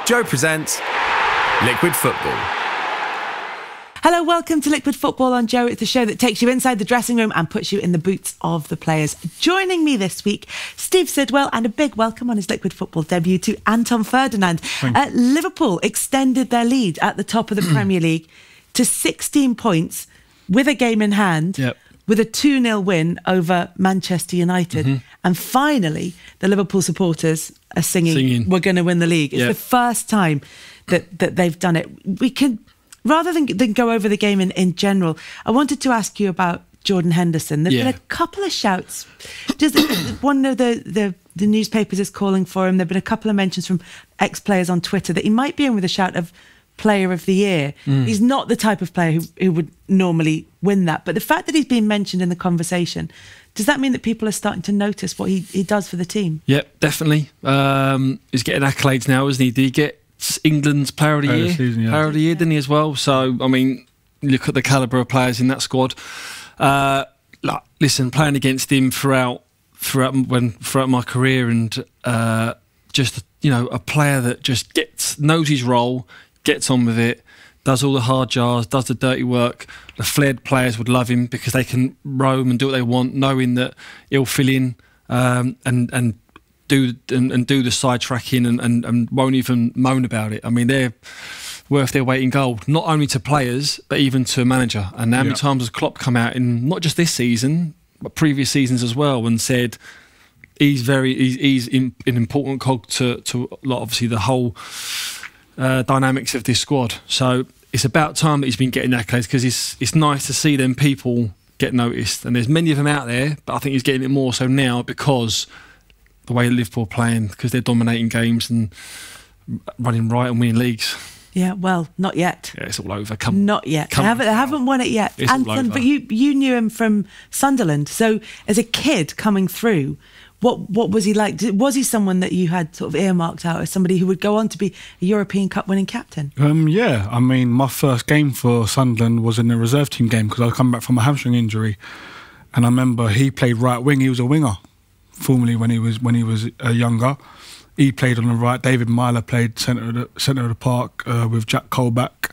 Joe presents Liquid Football. Hello, welcome to Liquid Football on Joe. It's the show that takes you inside the dressing room and puts you in the boots of the players. Joining me this week, Steve Sidwell, and a big welcome on his Liquid Football debut to Anton Ferdinand. Liverpool extended their lead at the top of the Premier League to 16 points with a game in hand. Yep. With a 2-0 win over Manchester United. And finally, the Liverpool supporters are singing. We're going to win the league. It's the first time that they've done it. We can, rather than go over the game in general, I wanted to ask you about Jordan Henderson. There's been a couple of shouts. Just one of the newspapers is calling for him. There have been a couple of mentions from ex-players on Twitter that he might be in with a shout of Player of the Year. He's not the type of player who would normally win that, but the fact that he's been mentioned in the conversation, does that mean that people are starting to notice what he does for the team? Yep, definitely. He's getting accolades now, isn't he? Did he get England's Player of the Year? Player of the Year, didn't he, as well? So, I mean, look at the calibre of players in that squad. Listen, playing against him throughout my career, and just, you know, a player that just knows his role, gets on with it, does all the hard jars, does the dirty work. The flared players would love him because they can roam and do what they want, knowing that he'll fill in and do the side tracking and won't even moan about it. I mean, they're worth their weight in gold, not only to players but even to a manager. And how many times has Klopp come out in not just this season but previous seasons as well and said he's an important cog to obviously the whole dynamics of this squad. So it's about time that he's been getting accolades, because it's nice to see them people get noticed, and there's many of them out there, but I think he's getting it more so now because the way Liverpool are playing, because they're dominating games and running right and winning leagues. Yeah, well, not yet. Yeah, it's all over. Not yet. They haven't won it yet. Anton, but you knew him from Sunderland, so as a kid coming through, what was he like? Was he someone that you had sort of earmarked out as somebody who would go on to be a European Cup winning captain? Yeah, I mean, my first game for Sunderland was in a reserve team game because I come back from a hamstring injury, and I remember he played right wing. He was a winger, formerly when he was younger. He played on the right. David Myler played centre of the park with Jack Colback,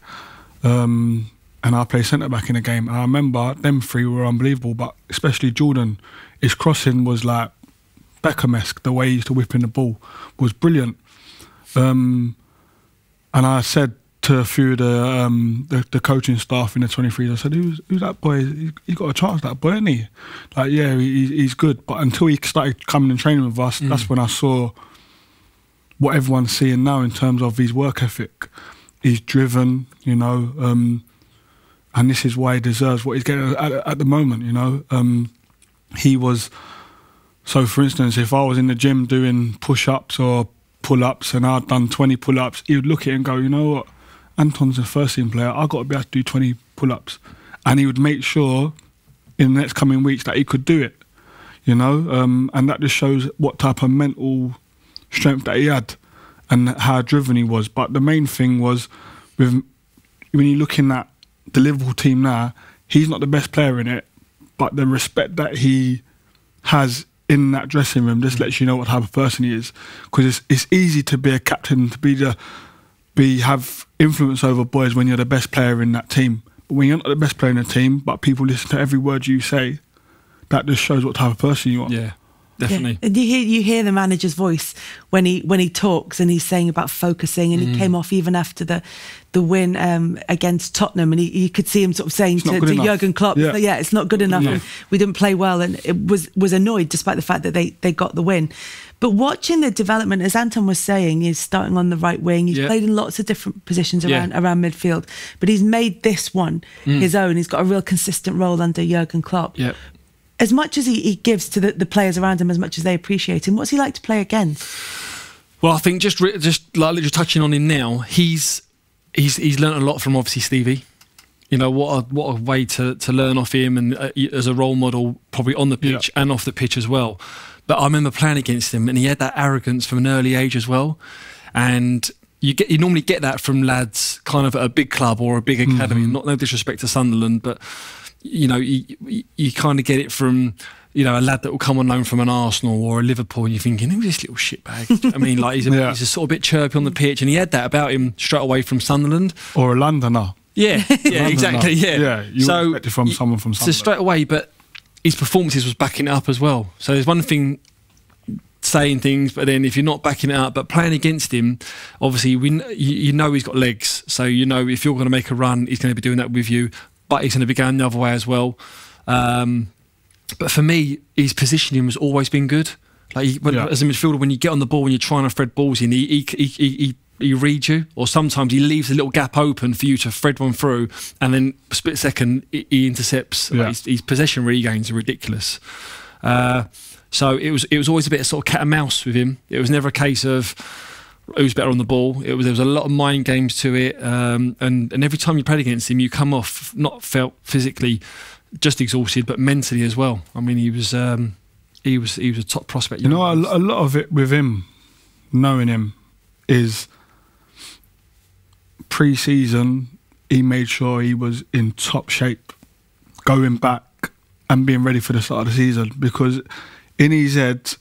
and I played centre back in the game. And I remember them three were unbelievable, but especially Jordan, his crossing was like Beckham-esque. The way he used to whip in the ball was brilliant. And I said to a few of the coaching staff in the 23s, I said, who's that boy? He's got a chance, that boy, isn't he? Like, yeah, he's good. But until he started coming and training with us, that's when I saw what everyone's seeing now in terms of his work ethic. He's driven, you know, and this is why he deserves what he's getting at the moment, you know. He was... So, for instance, if I was in the gym doing push-ups or pull-ups and I'd done 20 pull-ups, he would look at it and go, you know what, Anton's a first-team player, I've got to be able to do 20 pull-ups. And he would make sure in the next coming weeks that he could do it, you know. And that just shows what type of mental strength that he had and how driven he was. But the main thing was, when you're looking at the Liverpool team now, he's not the best player in it, but the respect that he has in that dressing room just lets you know what type of person he is. Because it's easy to be a captain, to have influence over boys when you're the best player in that team. But when you're not the best player in the team, but people listen to every word you say, that just shows what type of person you are. Yeah. Definitely. Yeah. And you hear the manager's voice when he talks, and he's saying about focusing, and he came off even after the win against Tottenham, and you could see him sort of saying to Jurgen Klopp, yeah, it's not good enough, and we didn't play well, and it was annoyed despite the fact that they got the win. But watching the development, as Anton was saying, he's starting on the right wing. He's played in lots of different positions around midfield, but he's made this one his own. He's got a real consistent role under Jurgen Klopp. Yeah. As much as he gives to the players around him, as much as they appreciate him, what's he like to play against? Well, I think just touching on him now, he's learnt a lot from obviously Stevie. You know, what a way to learn off him, and as a role model, probably on the pitch and off the pitch as well. But I remember playing against him, and he had that arrogance from an early age as well. And you normally get that from lads kind of at a big club or a big academy. No disrespect to Sunderland, but you kind of get it from, a lad that will come on loan from an Arsenal or a Liverpool, and you're thinking, who's this little shitbag? I mean, like he's a sort of bit chirpy on the pitch, and he had that about him straight away from Sunderland or a Londoner. Yeah, exactly. Yeah, you expect it from someone from Sunderland. So straight away, but his performances was backing it up as well. So there's one thing saying things, but then if you're not backing it up, but playing against him, obviously you know he's got legs, so if you're going to make a run, he's going to be doing that with you, but he's going to be going the other way as well. But for me, his positioning has always been good. As a midfielder, when you get on the ball and you're trying to thread balls in, he reads you, or sometimes he leaves a little gap open for you to thread one through, and then a split second he intercepts. His possession regains are ridiculous. So it was always a bit of sort of cat and mouse with him. It was never a case of who's better on the ball. There was a lot of mind games to it, and every time you played against him, you come off not felt physically just exhausted, but mentally as well. I mean, he was a top prospect. A lot of it with him, knowing him, is pre-season he made sure he was in top shape, going back and being ready for the start of the season, because in his head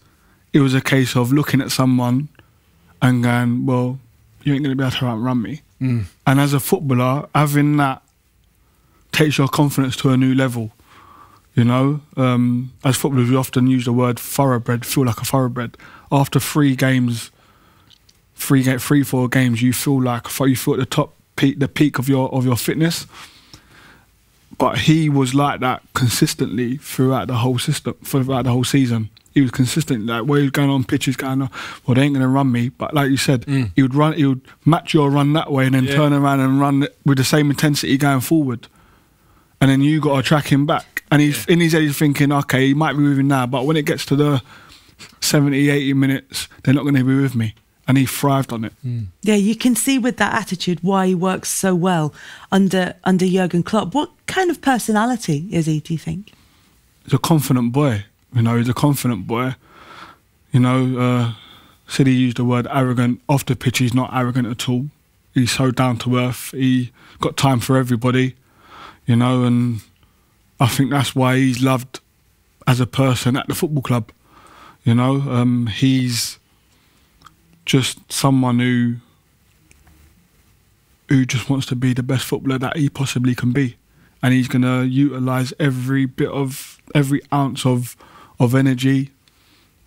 it was a case of looking at someone and going, well, you ain't going to be able to outrun me. And as a footballer, having that takes your confidence to a new level. As footballers, we often use the word thoroughbred, feel like a thoroughbred. After 4 games, you feel at the top peak, the peak of your fitness. But he was like that consistently throughout the whole season. He was consistent, like where he was going on pitches, going, well, they ain't going to run me. But like you said, he would match your run that way and then turn around and run with the same intensity going forward. And then you got to track him back. And he's in his head, he's thinking, okay, he might be moving now, but when it gets to the 70, 80 minutes, they're not going to be with me. And he thrived on it. Yeah, you can see with that attitude why he works so well under Jurgen Klopp. What kind of personality is he, do you think? He's a confident boy. He's a confident boy. Said he used the word arrogant. Off the pitch, he's not arrogant at all. He's so down to earth. He got time for everybody, and I think that's why he's loved as a person at the football club. He's just someone who just wants to be the best footballer that he possibly can be, and he's going to utilise every ounce of energy,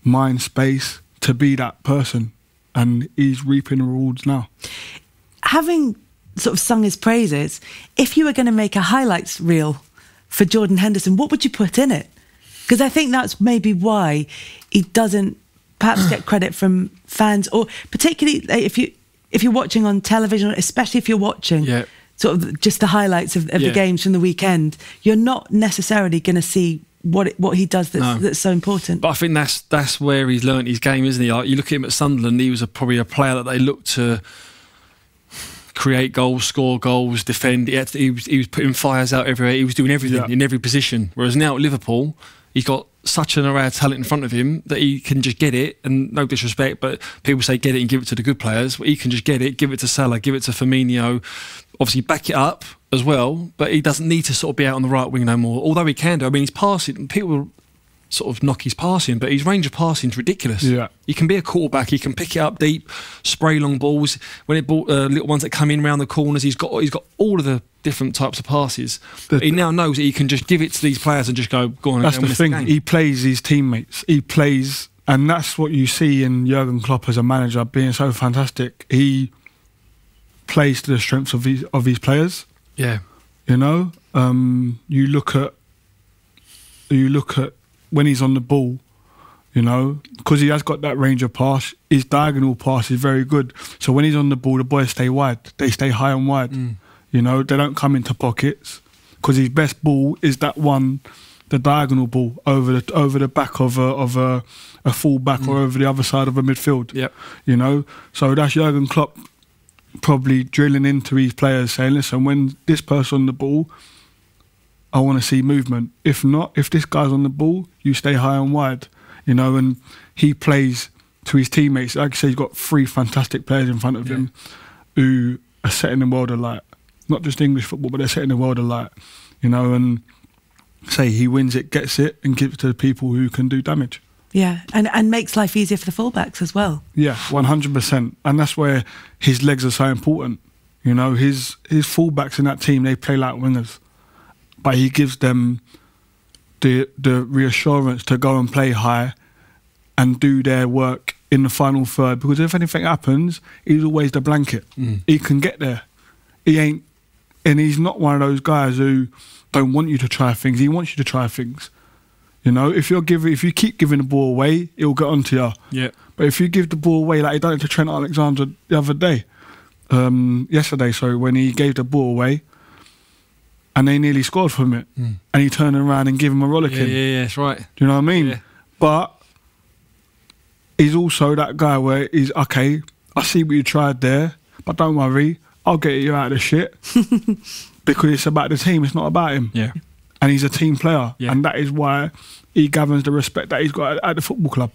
mind, space to be that person, and he's reaping the rewards now. Having sort of sung his praises, if you were going to make a highlights reel for Jordan Henderson, what would you put in it? Because I think that's maybe why he doesn't perhaps get credit from fans, or particularly if you're watching on television, especially if you're watching sort of just the highlights of the games from the weekend, you're not necessarily going to see what he does that's so important. But I think that's where he's learnt his game, isn't he? Like, you look at him at Sunderland, he was probably a player that they looked to create goals, score goals, defend. He was putting fires out everywhere. He was doing everything in every position. Whereas now at Liverpool, he's got such an array of talent in front of him that he can just get it, and no disrespect, but people say get it and give it to the good players. Well, he can just get it, give it to Salah, give it to Firmino, obviously back it up as well, but he doesn't need to sort of be out on the right wing no more, although he can do. I mean, he's passing, people sort of knock his passing, but his range of passing is ridiculous. He can be a quarterback, he can pick it up deep, spray long balls, when it bought little ones that come in around the corners, he's got all of the different types of passes. He now knows that he can just give it to these players and just go on. That's the thing, he plays his teammates, and that's what you see in Jurgen Klopp as a manager being so fantastic. He plays to the strengths of his players. You look at when he's on the ball, because he has got that range of pass, his diagonal pass is very good. So when he's on the ball, the boys stay wide. They stay high and wide. They don't come into pockets, because his best ball is that one, the diagonal ball over the back of a full back or over the other side of a midfield. So that's Jurgen Klopp probably drilling into his players, saying, listen, when this person's on the ball, I want to see movement. If not, if this guy's on the ball, you stay high and wide, and he plays to his teammates. Like I say, he's got 3 fantastic players in front of him who are setting the world alight. Not just English football, but they're setting the world alight, and say he wins it, gets it, and gives it to the people who can do damage. Yeah, and makes life easier for the fullbacks as well. Yeah, 100%. And that's where his legs are so important. You know, his fullbacks in that team, they play like wingers. But he gives them the reassurance to go and play high and do their work in the final third. Because if anything happens, he's always the blanket. He can get there. And he's not one of those guys who don't want you to try things. He wants you to try things. You know, if you keep giving the ball away, it'll get onto you. Yeah. But if you give the ball away, like he done it to Trent Alexander the other day, yesterday, when he gave the ball away, and they nearly scored from it, and he turned around and gave him a rollicking. Yeah, that's right. Do you know what I mean? Yeah. But he's also that guy where he's, okay, I see what you tried there, but don't worry, I'll get you out of the shit. Because it's about the team, it's not about him. Yeah. And he's a team player, and that is why he governs the respect that he's got at the football club.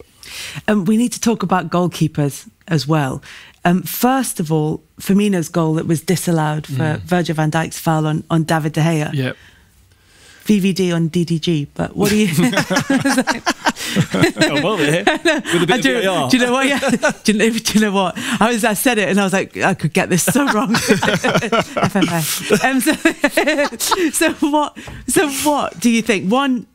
We need to talk about goalkeepers as well. First of all, Firmino's goal that was disallowed for Virgil van Dijk's foul on David De Gea. Yep. VVD on DDG, but what do you... Oh, well, there. With a bit of VAR. Do you know what? Yeah. Do you know what? I said it and I was like, I could get this so wrong. FFA. So what do you think? One,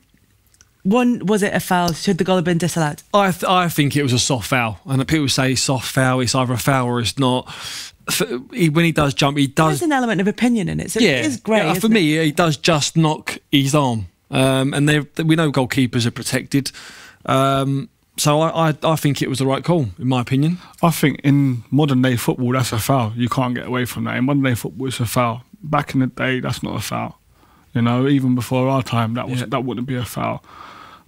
was it a foul? Should the goal have been disallowed? I think it was a soft foul. And people say soft foul, it's either a foul or it's not. When he does jump, he does... There's an element of opinion in it, so it is great. Yeah, for me, he does just knock his arm. And we know goalkeepers are protected. So I think it was the right call, in my opinion. I think in modern day football, that's a foul. You can't get away from that. In modern day football, it's a foul. Back in the day, that's not a foul. You know, even before our time, that wouldn't be a foul.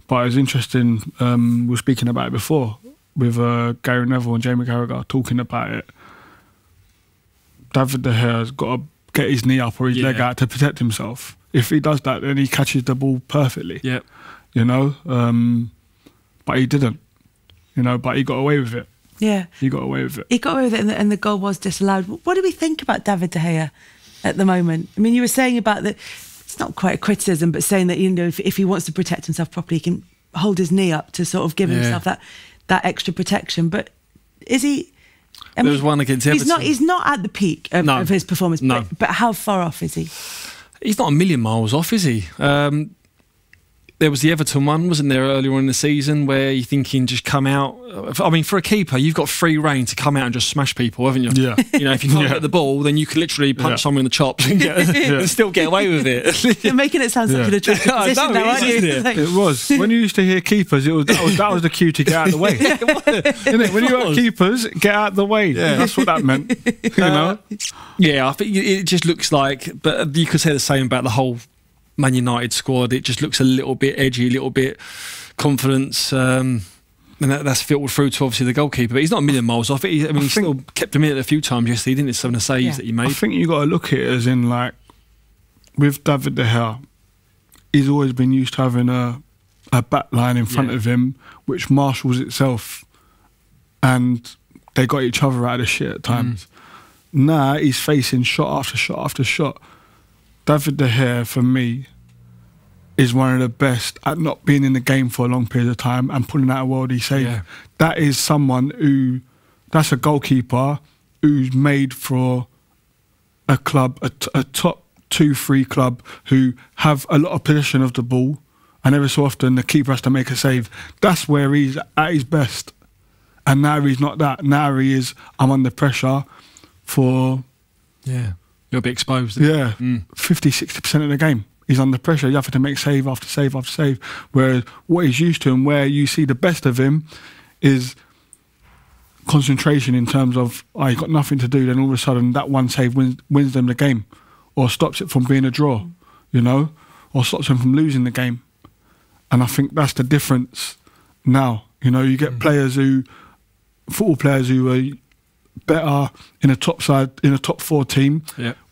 But it's interesting, we were speaking about it before, with Gary Neville and Jamie Carragher talking about it. David De Gea's got to get his knee up or his leg out to protect himself. If he does that, then he catches the ball perfectly. Yeah. You know? But he didn't. You know, but he got away with it. Yeah. He got away with it. He got away with it and the goal was disallowed. What do we think about David De Gea at the moment? I mean, you were saying about that, it's not quite a criticism, but saying that, you know, if he wants to protect himself properly, he can hold his knee up to sort of give himself that extra protection. But is he... There was one against Everton. He's not at the peak of his performance, but how far off is he? He's not a million miles off, is he? There was the Everton one, wasn't there, earlier on in the season, where you're thinking just come out. I mean, for a keeper, you've got free rein to come out and just smash people, haven't you? Yeah. You know, if you can't get the ball, then you can literally punch someone in the chops and, and still get away with it. You're making it sound like an attractive position now, aren't you? It was. When you used to hear keepers, that was the cue to get out of the way. Isn't it? When you heard keepers, get out of the way. Yeah. That's what that meant. You know? Yeah, I think it just looks like, but you could say the same about the whole Man United squad. It just looks a little bit edgy, a little bit confidence, and that's filtered through to obviously the goalkeeper. But he's not a million miles off it. He still kept him in it a few times yesterday, didn't he? Some of the saves that he made. I think you got to look at it as in, like, with David De Gea, he's always been used to having a back line in front of him, which marshals itself, and they got each other out of shit at times. Now he's facing shot after shot after shot. David De Gea, for me, is one of the best at not being in the game for a long period of time and pulling out a worldie save. Yeah. That is someone that's a goalkeeper who's made for a club, a top 2-3 club who have a lot of possession of the ball, and every so often the keeper has to make a save. That's where he's at his best. And now he's not that. Now he is, I'm under pressure for... Yeah. You'll be exposed. Yeah, 50-60% of the game. He's under pressure. You have to make save after save after save. Whereas what he's used to and where you see the best of him is concentration in terms of, you've got nothing to do, then all of a sudden that one save wins them the game, or stops it from being a draw, you know, or stops them from losing the game. And I think that's the difference now. You know, you get football players who are better in a top 4 team,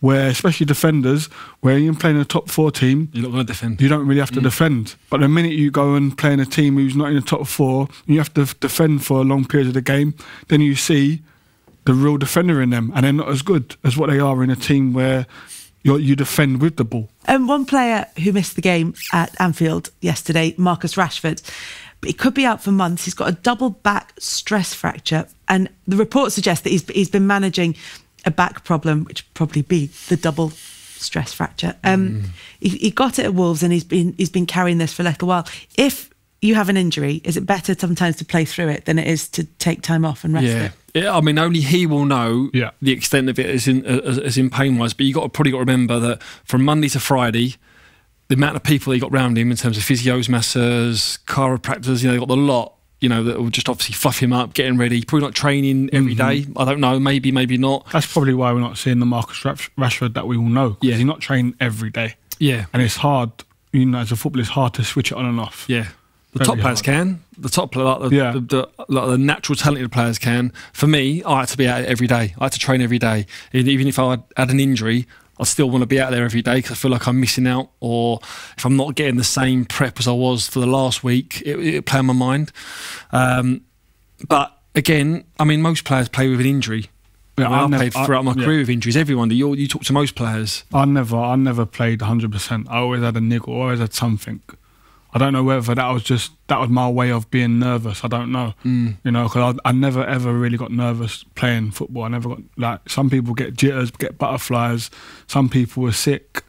where, especially defenders, where you're playing a top 4 team, you're not going to defend. You don't really have to defend. But the minute you go and play in a team who's not in the top 4, you have to defend for a long period of the game, then you see the real defender in them, and they're not as good as what they are in a team where you defend with the ball. One player who missed the game at Anfield yesterday, Marcus Rashford, but he could be out for months. He's got a double back stress fracture, and the report suggests that he's been managing a back problem, which would probably be the double stress fracture. He got it at Wolves, and he's been carrying this for a little while. If you have an injury, is it better sometimes to play through it than it is to take time off and rest it? Yeah, I mean, only he will know the extent of it as in pain-wise. But probably got to remember that from Monday to Friday, the amount of people he got round him in terms of physios, masseurs, chiropractors, they got the lot, that will just obviously fluff him up, getting ready. Probably not training every day. I don't know, maybe not. That's probably why we're not seeing the Marcus Rashford that we all know. Because he's not training every day. Yeah. And it's hard, as a footballer, it's hard to switch it on and off. Yeah. The top players can. The top, the natural talented players can. For me, I had to be out every day. I had to train every day. Even if I had an injury, I still want to be out there every day because I feel like I'm missing out, or if I'm not getting the same prep as I was for the last week, it play on my mind. But again, I mean, most players play with an injury. Yeah, I played throughout my career with injuries. Everyone, you talk to most players. I never played 100%. I always had a niggle, always had something. I don't know whether that was my way of being nervous. I don't know, because I never ever really got nervous playing football. I never got some people get jitters, get butterflies. Some people were sick,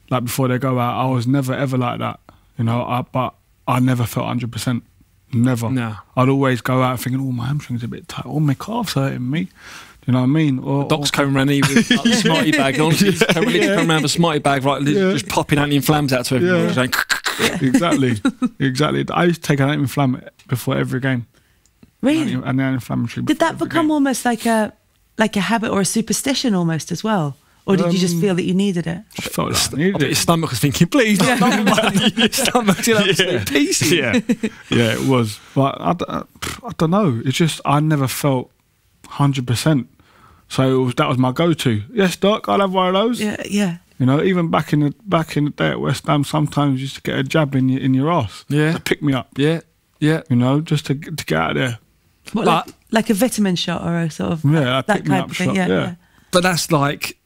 before they go out. I was never ever like that, but I never felt 100%. Never. No. I'd always go out thinking, "Oh, my hamstring's a bit tight. Oh, my calf's hurting me." You know what I mean? Doc's coming around here with the smarty bag on. He's coming around with a smarty bag, just popping anti-inflams out to everyone. Exactly. I used to take an anti-inflammatory before every game. Really? An anti-inflammatory. Did that become almost like a habit or a superstition almost as well? Or did you just feel that you needed it? I felt like I needed it. Your stomach was thinking, please, your stomach's in absolute pieces. Yeah, it was. But I don't know. It's just I never felt 100%. So that was my go-to. Yes, Doc, I'll have one of those. Yeah. Even back in the day at West Ham, sometimes you used to get a jab in your arse. Yeah. To pick me up. Yeah. Just to get out of there. What, like a vitamin shot or a sort of that kind of thing? Yeah. But that's like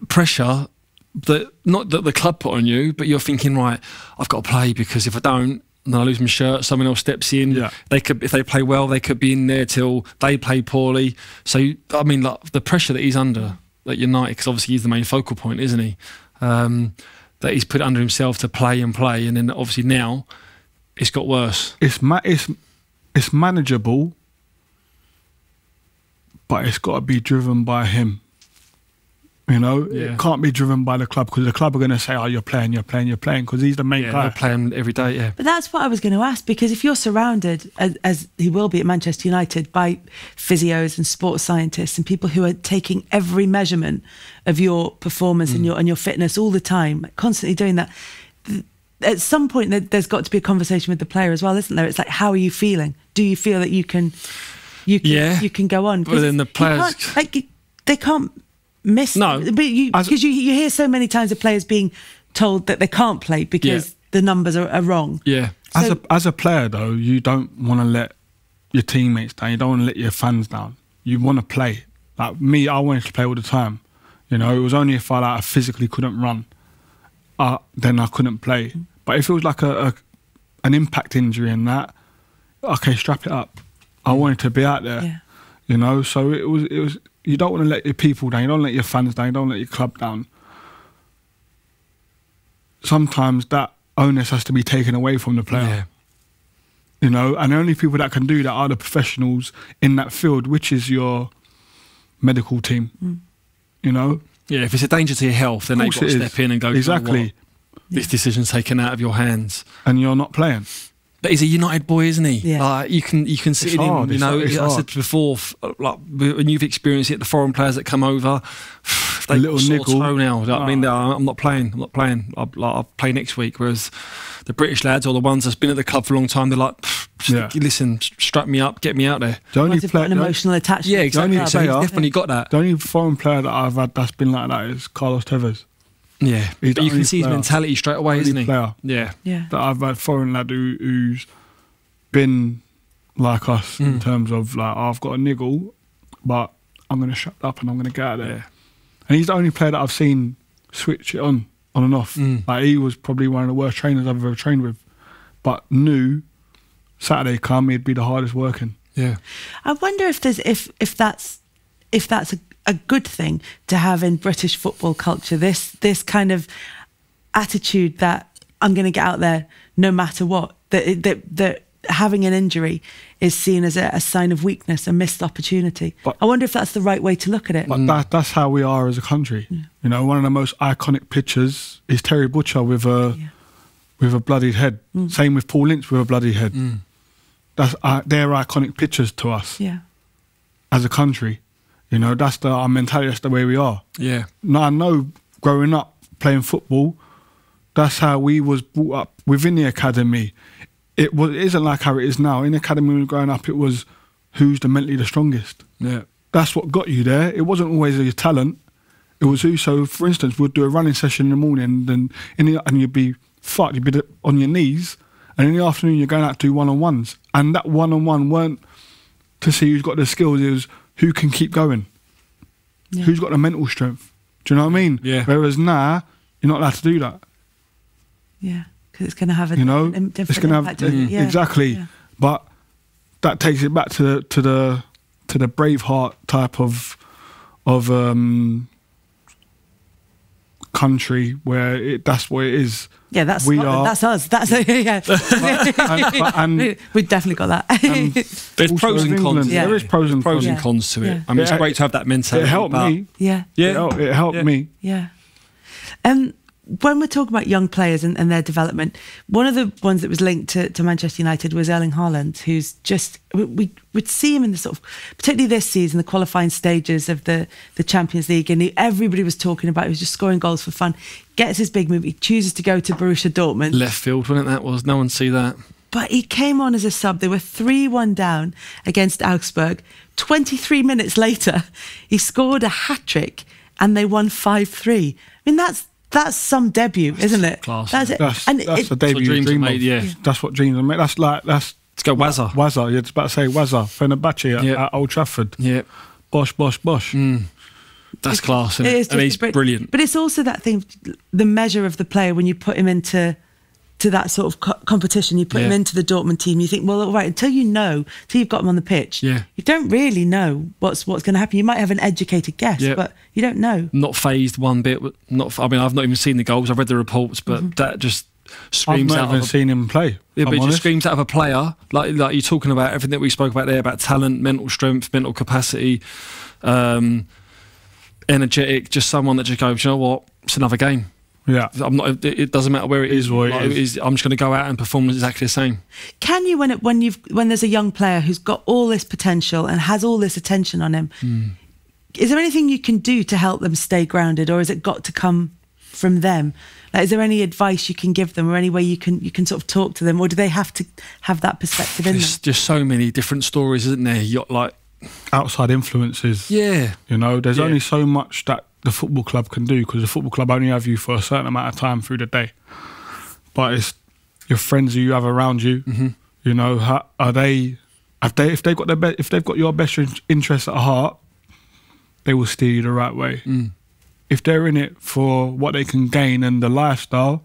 pressure that not that the club put on you, but you're thinking, right, I've got to play because if I don't, then I lose my shirt. Someone else steps in. Yeah. They could, if they play well, they could be in there till they play poorly. So I mean, the pressure that he's under at United, because obviously he's the main focal point, isn't he? That he's put under himself to play, and then obviously now it's got worse. It's manageable, but it's got to be driven by him. It can't be driven by the club, because the club are going to say, "Oh, you're playing," because he's the main guy. They're playing every day. Yeah. But that's what I was going to ask, because if you're surrounded, as he will be at Manchester United, by physios and sports scientists and people who are taking every measurement of your performance and your fitness all the time, constantly doing that, at some point there's got to be a conversation with the player as well, isn't there? It's like, how are you feeling? Do you feel that you can go on? But then the players, they can't miss. No, because you hear so many times of players being told that they can't play because the numbers are wrong. Yeah. As a player though, you don't want to let your teammates down. You don't want to let your fans down. You want to play. Like me, I wanted to play all the time. It was only if I physically couldn't run, then I couldn't play. But if it was like an impact injury and that, okay, strap it up. I wanted to be out there. Yeah. So it was. You don't want to let your people down. You don't let your fans down. You don't let your club down. Sometimes that onus has to be taken away from the player. And the only people that can do that are the professionals in that field, which is your medical team. Yeah, if it's a danger to your health, then they've got to step in and go, exactly. This decision's taken out of your hands. And you're not playing. But he's a United boy, isn't he? Yeah. You can sit in him. I said before, when you've experienced it, the foreign players that come over, they little niggle. Toe now. I'm not playing. I'll play next week. Whereas the British lads or the ones that's been at the club for a long time, they're like, listen, strap me up, get me out there. The only got an emotional attachment. Yeah, exactly. So he's definitely got that. The only foreign player that I've had that's been like that is Carlos Tevez. Yeah, but you can see his mentality straight away, isn't he? Player that I've had foreign lad who's been like us in terms of I've got a niggle, but I'm going to shut up and I'm going to get out of there. And he's the only player that I've seen switch it on and off. Like, he was probably one of the worst trainers I've ever trained with, but knew Saturday come, he'd be the hardest working. Yeah. I wonder if there's if that's a good thing to have in British football culture. This kind of attitude that I'm going to get out there no matter what. That having an injury is seen as a sign of weakness, a missed opportunity. But I wonder if that's the right way to look at it. But that's how we are as a country. Yeah. You know, one of the most iconic pictures is Terry Butcher with a bloodied head. Same with Paul Lynch with a bloodied head. That's they're iconic pictures to us. Yeah. As a country, you know, that's our mentality. That's the way we are. Yeah. Now, I know growing up playing football, that's how we was brought up within the academy. It isn't like how it is now. In the academy when we were growing up, it was who's mentally the strongest. Yeah. That's what got you there. It wasn't always your talent. It was who. So, for instance, we'd do a running session in the morning, and you'd be fucked. You'd be on your knees, and in the afternoon you're going out to do one-on-ones. And that one-on-one weren't to see who's got the skills. It was who can keep going. Yeah. Who's got the mental strength. Do you know what I mean? Yeah. Whereas now, you're not allowed to do that. Yeah. Because it's going to have a different impact. Exactly. Yeah. But that takes it back to the Braveheart type of country where that's what it is. Yeah, that's us. That's and we've definitely got that. There's pros and cons. Yeah. There is pros and cons to it. I mean, it's great to have that mentality. It helped me. Yeah. It helped me. Yeah. When we're talking about young players and their development, one of the ones that was linked to Manchester United was Erling Haaland, who's just, we'd see him in the sort of, particularly this season, the qualifying stages of the Champions League, and everybody was talking about, he was just scoring goals for fun, gets his big move, he chooses to go to Borussia Dortmund. Left field, wasn't it? That was, no one see that. But he came on as a sub. They were 3-1 down against Augsburg. 23 minutes later, he scored a hat-trick and they won 5-3. I mean, that's some debut, isn't it? Class. That's a debut dream made. Yeah. That's what dreams are made. That's let's go Wazza. Wazza, you're about to say Wazza, Fenerbahce at Old Trafford. Yeah. Bosh. That's class, isn't it? And he's brilliant. But it's also that thing, the measure of the player when you put him into that sort of competition, you put him into the Dortmund team, you think, well, all right, until you've got him on the pitch, you don't really know what's going to happen. You might have an educated guess, but you don't know. Not phased one bit. I mean, I've not even seen the goals. I've read the reports, but that just screams out. I've not even seen him play. Yeah, but it just screams out of a player. Like you're talking about everything that we spoke about there, about talent, mental strength, mental capacity, energetic, just someone that just goes, you know what, it's another game. Yeah, it doesn't matter where it is. What it is. I'm just going to go out and perform exactly the same. Can you, when there's a young player who's got all this potential and has all this attention on him, is there anything you can do to help them stay grounded, or has it got to come from them? Like, is there any advice you can give them, or any way you can sort of talk to them, or do they have to have that perspective in them? There's just so many different stories, isn't there? You're like outside influences. Yeah, you know, there's only so much that the football club can do, because the football club only have you for a certain amount of time through the day. But it's your friends who you have around you. You know, if they've got your best interests at heart, they will steer you the right way. If they're in it for what they can gain and the lifestyle,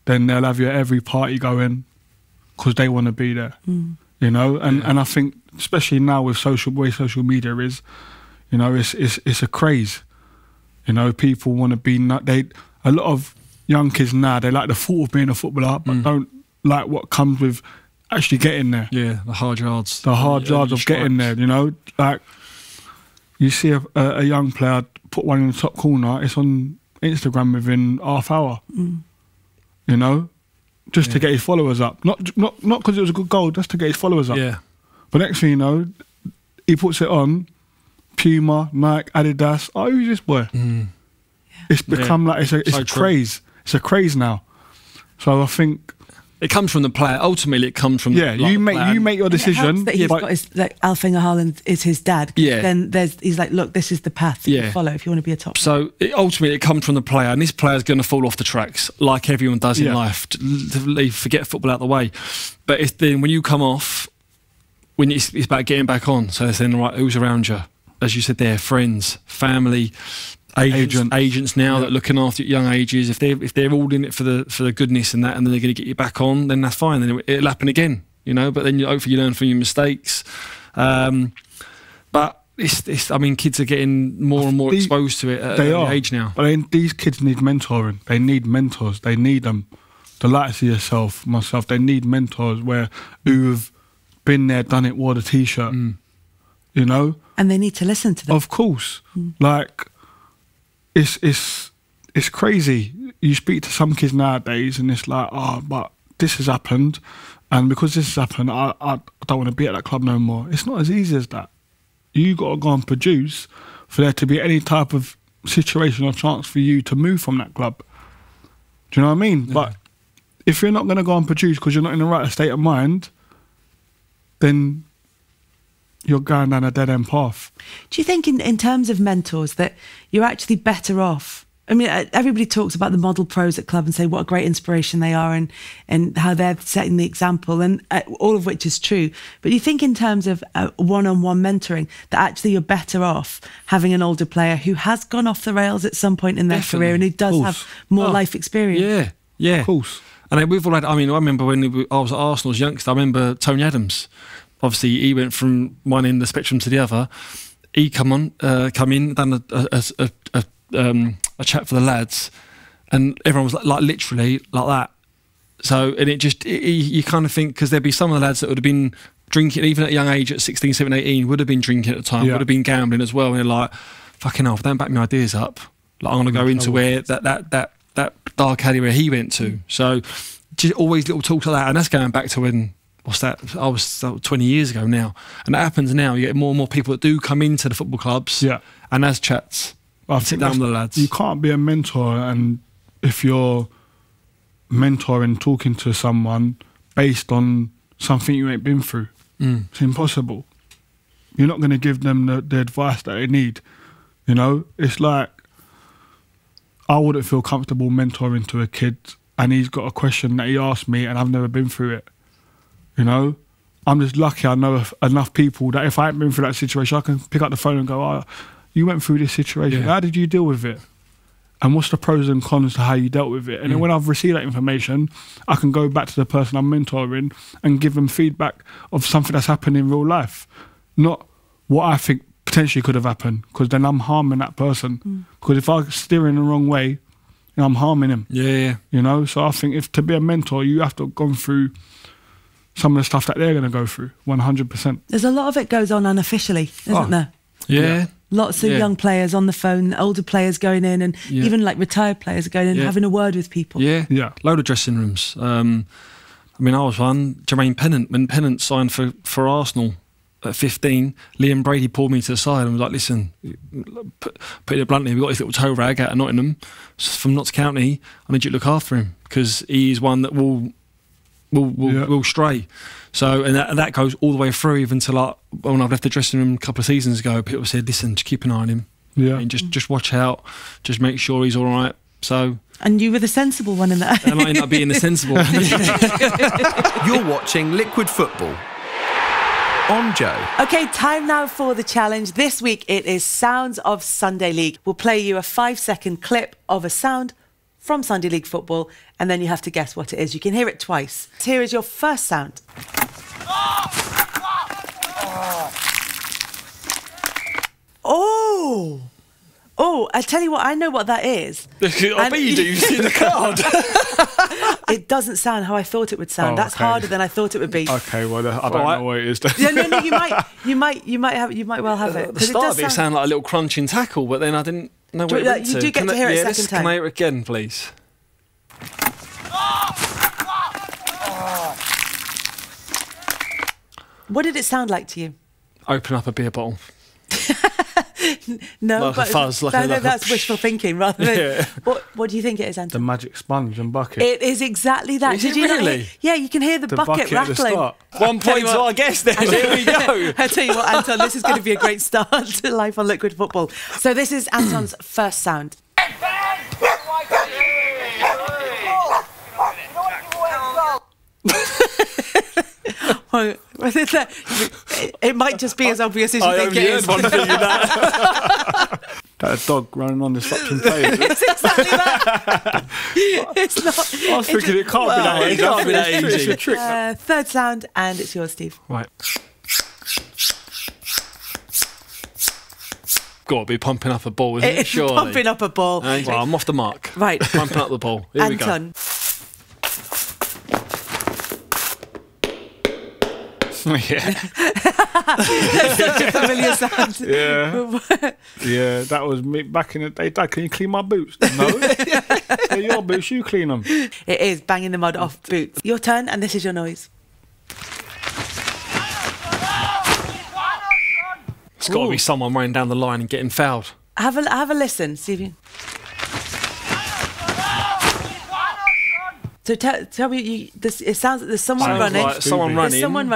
then they'll have you at every party going because they want to be there. You know, and I think especially now with social media is, you know, it's a craze. You know, people want to be. A lot of young kids now, they like the thought of being a footballer, but don't like what comes with actually getting there. Yeah, the hard yards. The hard yards of getting there. You know, like you see a young player put one in the top corner, it's on Instagram within half hour. You know, just to get his followers up. Not because it was a good goal, just to get his followers up. Yeah. But next thing you know, he puts it on. Puma, Nike, Adidas. Oh, who's this boy? It's become like it's a craze. It's a craze now. So I think it comes from the player. Ultimately, it comes from you make your decision. That he's got like Alfing Haaland is his dad. Yeah. Then he's like, look, this is the path you follow if you want to be a top. So ultimately, it comes from the player, and this player's going to fall off the tracks like everyone does in life. Forget football out the way. But it's then when you come off, when it's about getting back on. So it's then right, who's around you? As you said there, friends, family, agents now that are looking after young ages. If they're all in it for the goodness and that, and then they're going to get you back on, then that's fine. Then it'll happen again, you know. But then hopefully you learn from your mistakes. But I mean, kids are getting more and more exposed to it at the age now. But these kids need mentoring. They need mentors. They need them. The likes of yourself, myself, they need mentors who've been there, done it, wore the t-shirt. You know, and they need to listen to them. Of course, like. It's crazy. You speak to some kids nowadays and it's like, but this has happened, and because this has happened, I don't want to be at that club no more. It's not as easy as that. You got to go and produce for there to be any type of situation or chance for you to move from that club. Do you know what I mean? Yeah. But if you're not going to go and produce because you're not in the right state of mind, then you're going down a dead-end path. Do you think in terms of mentors that you're actually better off? I mean, everybody talks about the model pros at club and say what a great inspiration they are and how they're setting the example, and all of which is true. But you think in terms of one-on-one mentoring that actually you're better off having an older player who has gone off the rails at some point in their career and who does have more life experience? Yeah. Of course. And we've all had, I remember when I was at Arsenal as a youngster, I remember Tony Adams. Obviously, he went from one end of the spectrum to the other. He come in, done a chat for the lads, and everyone was like literally like that. So, and you kind of think, because there'd be some of the lads that would have been drinking, even at a young age, at 16, 17, 18, would have been drinking at the time, would have been gambling as well. And they're like, fucking hell, if I don't back my ideas up, like, I'm going to go into where that dark alley where he went to. So, just always little talks like that, and that's going back to when. What's that? I was 20 years ago now. And that happens now. You get more and more people that do come into the football clubs and as chats. Sit down with the lads. You can't be a mentor and if you're mentoring, talking to someone based on something you ain't been through. It's impossible. You're not going to give them the advice that they need. You know? It's like, I wouldn't feel comfortable mentoring to a kid and he's got a question that he asked me and I've never been through it. You know, I'm just lucky I know enough people that if I haven't been through that situation, I can pick up the phone and go, you went through this situation. How did you deal with it? And what's the pros and cons to how you dealt with it? And then when I've received that information, I can go back to the person I'm mentoring and give them feedback of something that's happened in real life, not what I think potentially could have happened, because then I'm harming that person. Because if I steer in the wrong way, I'm harming him. Yeah. You know, so I think to be a mentor, you have to have gone through some of the stuff that they're going to go through, 100%. There's a lot of it goes on unofficially, isn't there? Yeah. Lots of young players on the phone, older players going in, and even like retired players going in and having a word with people. Yeah. Load of dressing rooms. I was one, Jermaine Pennant, when Pennant signed for Arsenal at 15, Liam Brady pulled me to the side and was like, listen, put it bluntly, we've got this little toe rag out of Nottingham from Notts County, I need you to look after him, because he's one that will stray. So, and that goes all the way through, even to when I've left the dressing room a couple of seasons ago, people said, listen, just keep an eye on him. And just watch out, just make sure he's all right. So, and you were the sensible one in that. And I ended up being the sensible one. You're watching Liquid Football on Joe. Okay, time now for the challenge. This week it is Sounds of Sunday League. We'll play you a 5-second clip of a sound from Sunday League football, and then you have to guess what it is. You can hear it twice. Here is your first sound. Oh, I tell you what, I know what that is. I bet you do. You've seen the card. It doesn't sound how I thought it would sound. That's harder than I thought it would be. Okay, well, I don't know what it is. No, you might well have it. The start of it sounded like a little crunching tackle, but then I didn't know what it went to. You do get to hear it a second time. Can I hear it again, please? What did it sound like to you? Open up a beer bottle. No, like but a fuzz, that's wishful thinking rather than. What do you think it is, Anton? The magic sponge and bucket. It is exactly that. Did you really? Yeah, you can hear the bucket rattling. 1 point to our guest then. Here we go. I tell you what, Anton, this is going to be a great start to life on Liquid Football. So this is Anton's first sound. It might just be as obvious as you think it is. That a dog running on disrupting players. It's exactly that. It's not. I was thinking it can't be that easy. It can't be that easy. It's a trick. Third sound, and it's yours, Steve. Right. Got to be pumping up a ball, isn't it? It's Surely. pumping up a ball. Well, I'm off the mark. Right. Pumping up the ball. Here we go. Anton. Yeah. That's such a familiar sound. Yeah, that was me back in the day. Dad, can you clean my boots? No. They're your boots, you clean them. It is banging the mud off boots. Your turn, and this is your noise. It's got to be someone running down the line and getting fouled. Have a listen, Stevie. So tell me, it sounds like there's someone running. Like someone running. There's someone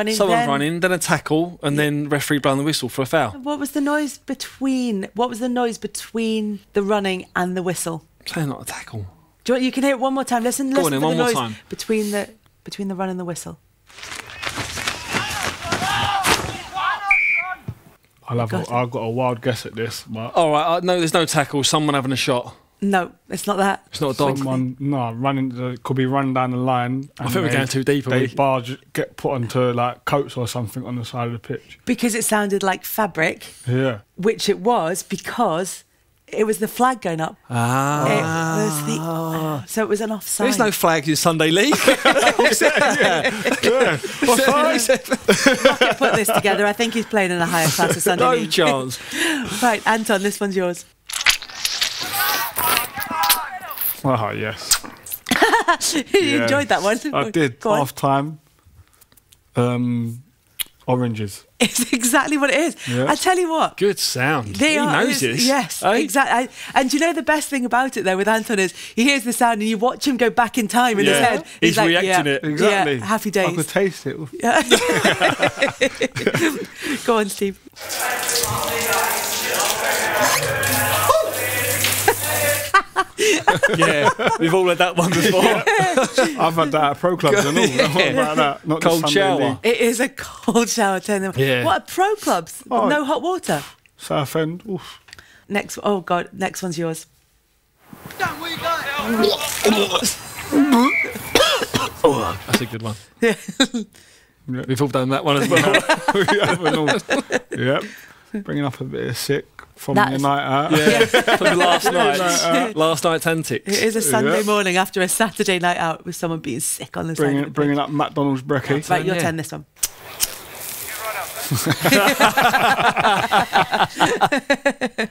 running. Then a tackle, and then referee blowing the whistle for a foul. What was the noise between the running and the whistle? Saying not a tackle. You can hear it one more time. Listen Go on for in, the one more noise time. between the run and the whistle. I've got a wild guess at this, but All right, no, there's no tackle. Someone having a shot. No, it's not that. It's not a dog. someone could be run down the line. I think we're going too deep. They barge get put onto like coats or something on the side of the pitch. Because it sounded like fabric. Yeah. Which it was because it was the flag going up. So it was an offside. There's no flags in Sunday League. Rocket put this together. I think he's playing in a higher class of Sunday No League. chance. Right, Anton, this one's yours. Oh, yes. You enjoyed that one? I did. Go on. Half time. Oranges. It's exactly what it is. Yeah. I tell you what. Good sound. He knows this. Yes, eh? exactly. And you know the best thing about it though with Anton is he hears the sound and you watch him go back in time in his head. He's like, reacting it. Exactly. Yeah, happy days. I could taste it. Yeah. Go on, Steve. Yeah, we've all had that one before. I've had that at pro clubs and all. What about that? Not Cold just Sunday shower. League. It is a cold shower. Turn them. Yeah. What are pro clubs? Oh. No hot water. Southend. Oof. Next. Oh God. Next one's yours. That's a good one. Yeah. We've all done that one as well. We haven't all. Yep. Bringing up a bit of sick from That's- the night out. Yeah, from last night's antics. It is a Sunday Yeah. morning after a Saturday night out with someone being sick on the side. of the Bringing up McDonald's brekkie. pitch. Right, your Yeah. turn. This one.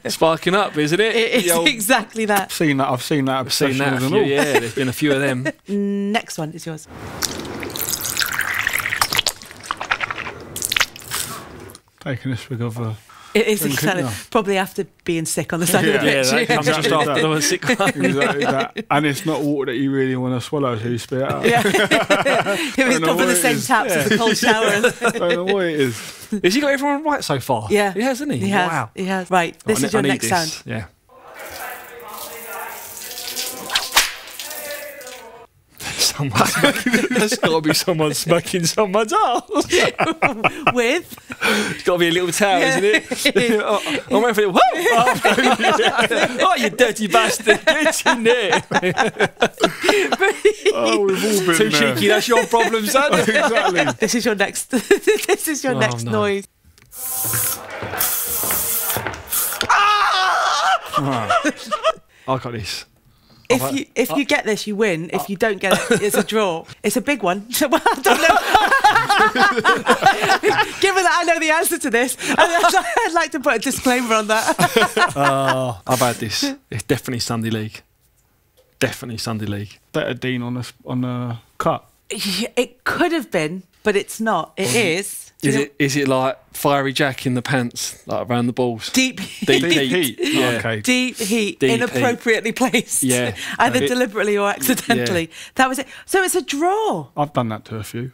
Sparking up, isn't it? It is The old- exactly that. I've seen that. At seen that. A professionals and few, all. yeah, there's been a few of them. Next one is yours. Taking a swig of It is Drink it exactly. now. Probably after being sick on the side of the Yeah, pitch. that comes just Exactly after that. the sick one. exactly that. And it's not water that you really want to swallow, so you spit it out. Yeah. It was know probably what the it same is. taps as the cold shower. I don't know what it is. Has he got everyone right so far? Yeah. He has, hasn't he? He has. Wow. He has. Right. This is your next sound. Yeah. There's got to be someone smacking someone's arse. With. It's got to be a little towel, Yeah. isn't it? I'm waiting for it. Whoa! Oh, you dirty bastard. Get in there. Oh, we've all been Too there. cheeky, that's your problem, son. Exactly. This is your next. This is your Oh, next no. noise. I got this. If you get this, you win. If you don't get it, it's a draw. It's a big one. Well, I don't know. Given that I know the answer to this, I'd like to put a disclaimer on that. I've had this. It's definitely Sunday League. Definitely Sunday League. Better Dean on the cut. It could have been, but it's not. It is. Is it like Fiery Jack in the pants, like around the balls? Deep heat. Yeah. Okay. Deep heat, Deep inappropriately placed. Yeah. Either It- deliberately or accidentally. Yeah. That was it. So it's a draw. I've done that to a few.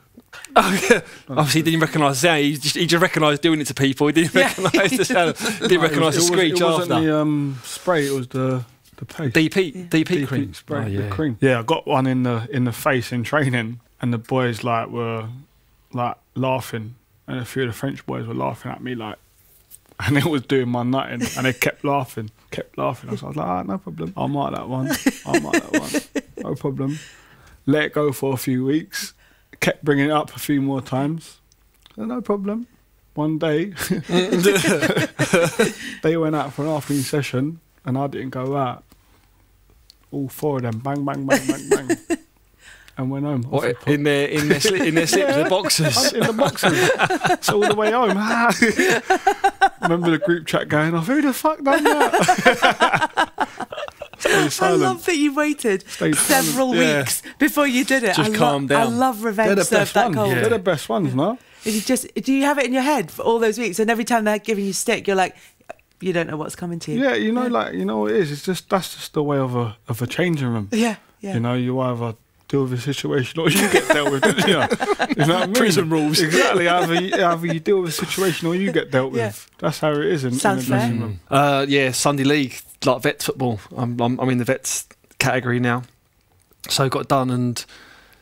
Oh, yeah. Obviously, he didn't recognise the sound. He just recognised doing it to people. He didn't recognise the sound. He didn't recognise the screech It wasn't after. the spray. It was the paste. Deep heat cream. spray. Oh, yeah. The cream. Yeah, I got one in the face in training, and the boys were laughing, and a few of the French boys were laughing at me like and it was doing my nutting, and they kept laughing. So I was like, no problem. I'll mark that one. No problem. Let it go for a few weeks. Kept bringing it up a few more times. No problem. One day, they went out for an afternoon session, and I didn't go out. All 4 of them, bang, bang, bang, bang, bang, and went home. What, in their slips, the boxers? In the boxers. So all the way home. Remember the group chat going off, who the fuck done that? I love that you waited several weeks before you did it. Just calm down. I love revenge served that cold. They're the best ones, no? Do you have it in your head for all those weeks? And every time they're giving you stick, you're like, you don't know what's coming to you. Yeah, you know what it is. It's just that's just the way of a changing room. Yeah. You know, you either deal with a situation or you get dealt with. You know what I mean? Prison rules. Exactly. Either you deal with a situation or you get dealt with. That's how it is in the dressing room. Yeah, Sunday league, like vets football. I'm in the vets category now, so got done, and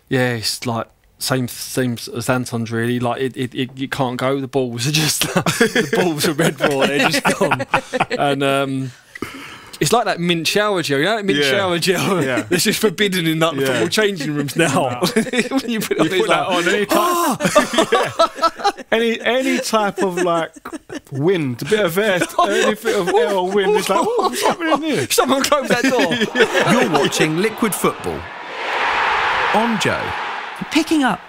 yeah, it's like same as Anton's really. Like you can't go. The balls are just the balls are red raw. They're just gone, and it's like that mint shower gel. You know that mint shower gel? Yeah. This is forbidden in that football changing rooms now. When you put that on, any type of like wind, a bit of air, any bit of air or wind, it's like, oh, what's happening in here? Someone close that door. You're watching Liquid Football on Joe. Picking up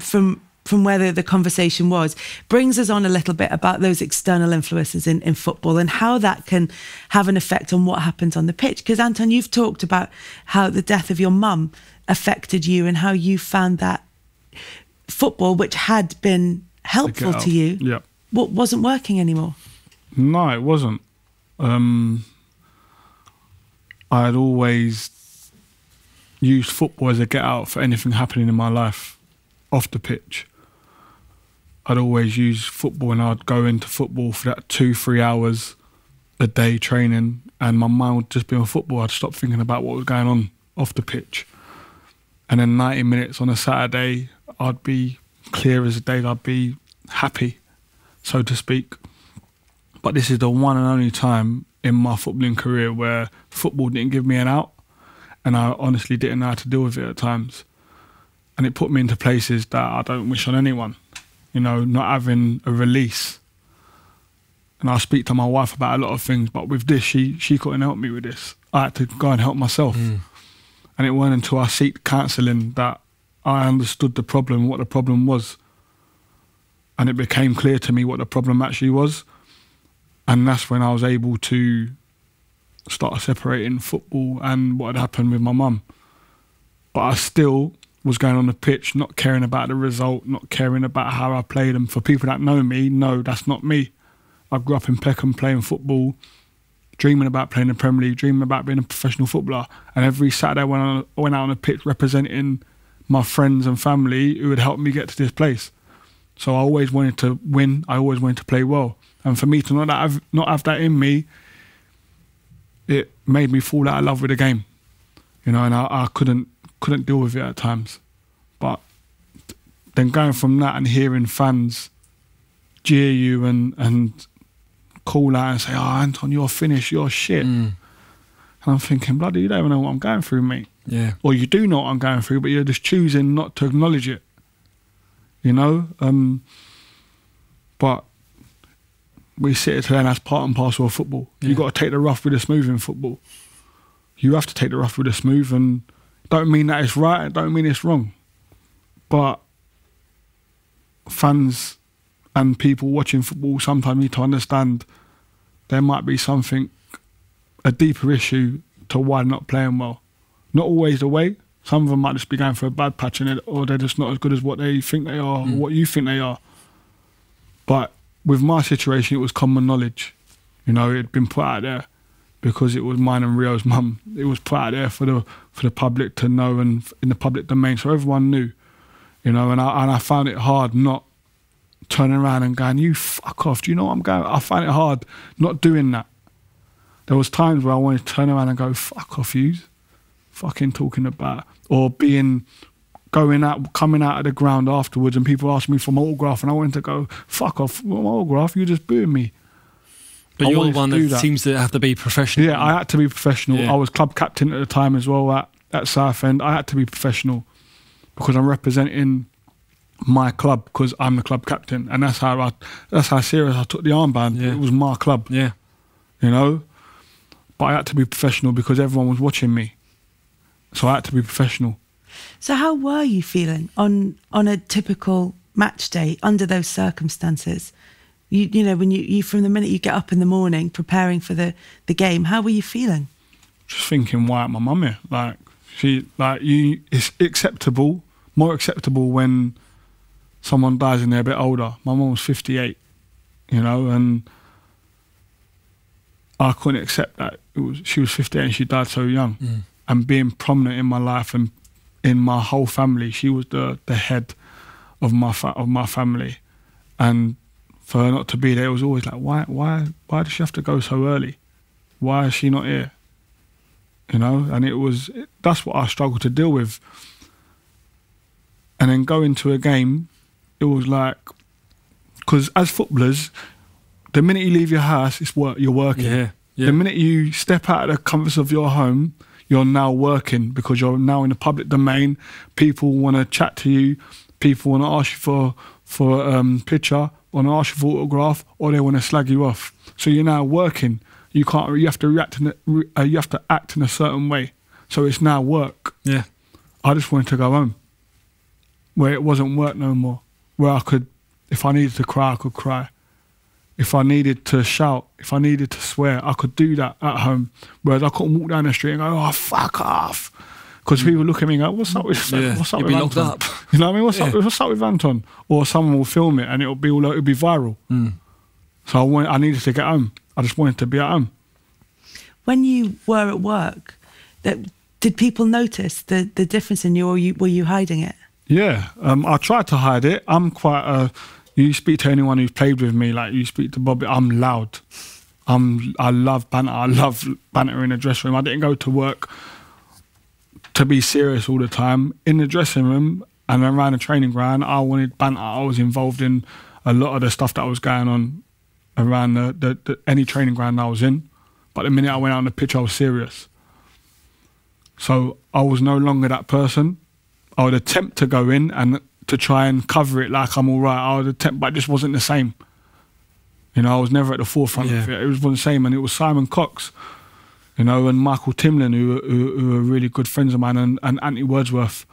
from where the conversation was, brings us on a little bit about those external influences in football and how that can have an effect on what happens on the pitch. Because Anton, you've talked about how the death of your mum affected you and how you found that football, which had been helpful to you, what wasn't working anymore. No, it wasn't. I had always used football as a get out for anything happening in my life off the pitch. I'd always use football, and I'd go into football for that 2-3 hours a day training, and my mind would just be on football. I'd stop thinking about what was going on off the pitch. And then 90 minutes on a Saturday, I'd be clear as a day. I'd be happy, so to speak. But this is the one and only time in my footballing career where football didn't give me an out, and I honestly didn't know how to deal with it at times. And it put me into places that I don't wish on anyone. You know, not having a release. And I speak to my wife about a lot of things, but with this, she couldn't help me with this. I had to go and help myself. And it wasn't until I sought counselling that I understood the problem, what the problem was. And it became clear to me what the problem actually was. And that's when I was able to start separating football and what had happened with my mum. But I still was going on the pitch, not caring about the result, not caring about how I played. And for people that know me, no, that's not me. I grew up in Peckham playing football, dreaming about playing in the Premier League, dreaming about being a professional footballer. And every Saturday I went out on the pitch representing my friends and family who had helped me get to this place. So I always wanted to win. I always wanted to play well. And for me to not have that in me, it made me fall out of love with the game. You know, and I couldn't deal with it at times. But then going from that and hearing fans jeer you and call out and say, oh, Anton, you're finished, you're shit. And I'm thinking, bloody, you don't even know what I'm going through, mate. Yeah. Or you do know what I'm going through, but you're just choosing not to acknowledge it. You know? But we sit here today and that's part and parcel of football. Yeah. You've got to take the rough with the smooth in football. You have to take the rough with the smooth, and don't mean that it's right, don't mean it's wrong. But fans and people watching football sometimes need to understand there might be something, a deeper issue to why they're not playing well. Not always the way. Some of them might just be going for a bad patch in it, or they're just not as good as what they think they are, or what you think they are. But with my situation, it was common knowledge. You know, it had been put out there because it was mine and Rio's mum. It was put out there for the public to know and in the public domain, so everyone knew. You know, and I found it hard not turning around and going, you fuck off, do you know what I'm going? I found it hard not doing that. There was times where I wanted to turn around and go, fuck off, you fucking talking about, or coming out of the ground afterwards and people asked me for my autograph and I wanted to go, fuck off, my autograph, you're just booing me. But you're the one that seems to have to be professional. Yeah, I had to be professional. Yeah. I was club captain at the time as well at Southend. I had to be professional because I'm representing my club because I'm the club captain, and that's how serious I took the armband. Yeah. It was my club. Yeah, you know. But I had to be professional because everyone was watching me, so I had to be professional. So how were you feeling on a typical match day under those circumstances? You know, when you from the minute you get up in the morning preparing for the game, how were you feeling? Just thinking, why my mum here? It's acceptable, more acceptable when someone dies and they're a bit older. My mum was 58, you know, and I couldn't accept that. She was 58 and she died so young. Mm. And being prominent in my life and in my whole family, she was the head of my family, and for her not to be there, it was always like, why does she have to go so early? Why is she not here? You know, and that's what I struggled to deal with. And then going to a game, it was like, because as footballers, the minute you leave your house, it's work. You're working. Yeah. The minute you step out of the comforts of your home, you're now working because you're now in the public domain. People want to chat to you. People want to ask you for a picture, want to ask you for autograph, or they want to slag you off. So you're now working. You have to you have to act in a certain way. So it's now work. Yeah. I just wanted to go home, where it wasn't work no more. Where I could, if I needed to cry, I could cry. If I needed to shout, if I needed to swear, I could do that at home. Whereas I couldn't walk down the street and go, "Oh, fuck off," because people look at me and go, "What's up with what's up You'd with be Anton?" locked up. You know what I mean? What's up with Anton? Or someone will film it and it'll be viral. Mm. So I needed to get home. I just wanted to be at home. When you were at work, did people notice the difference in you, or were you hiding it? Yeah, I tried to hide it. I'm quite you speak to anyone who's played with me, like you speak to Bobby, I'm loud. I love banter. I love banter in the dressing room. I didn't go to work to be serious all the time. In the dressing room and around the training ground, I wanted banter. I was involved in a lot of the stuff that was going on around any training ground I was in. But the minute I went out on the pitch, I was serious. So I was no longer that person. I would attempt to go in and to try and cover it like I'm all right. I would attempt, but it just wasn't the same. You know, I was never at the forefront of it. It wasn't the same. And it was Simon Cox, you know, and Michael Timlin, who are really good friends of mine, and Anthony Wordsworth,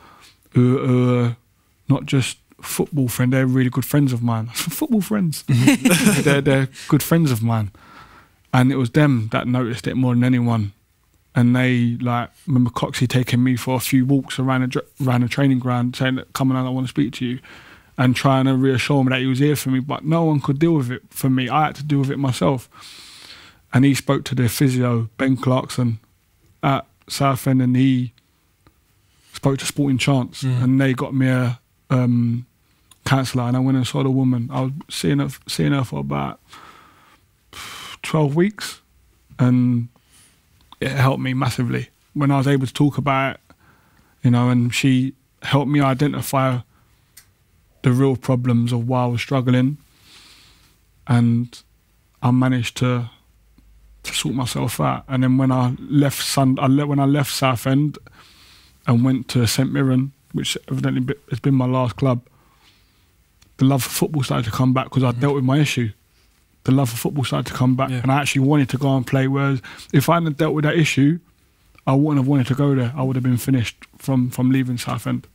who are not just football friends, they're really good friends of mine. Football friends. They're good friends of mine. And it was them that noticed it more than anyone. And they, remember Coxie taking me for a few walks around the training ground, saying, "Come on, I want to speak to you," and trying to reassure me that he was here for me. But no one could deal with it for me. I had to deal with it myself. And he spoke to the physio, Ben Clarkson, at Southend, and he spoke to Sporting Chance, and they got me a counsellor, and I went and saw the woman. I was seeing her for about 12 weeks, and it helped me massively when I was able to talk about it, you know, and she helped me identify the real problems of why I was struggling, and I managed to sort myself out. And then when I left Southend and went to St Mirren, which evidently has been my last club, the love for football started to come back because I dealt with my issue. The love for football started to come back, and I actually wanted to go and play. Whereas if I hadn't dealt with that issue, I wouldn't have wanted to go there. I would have been finished from leaving Southend.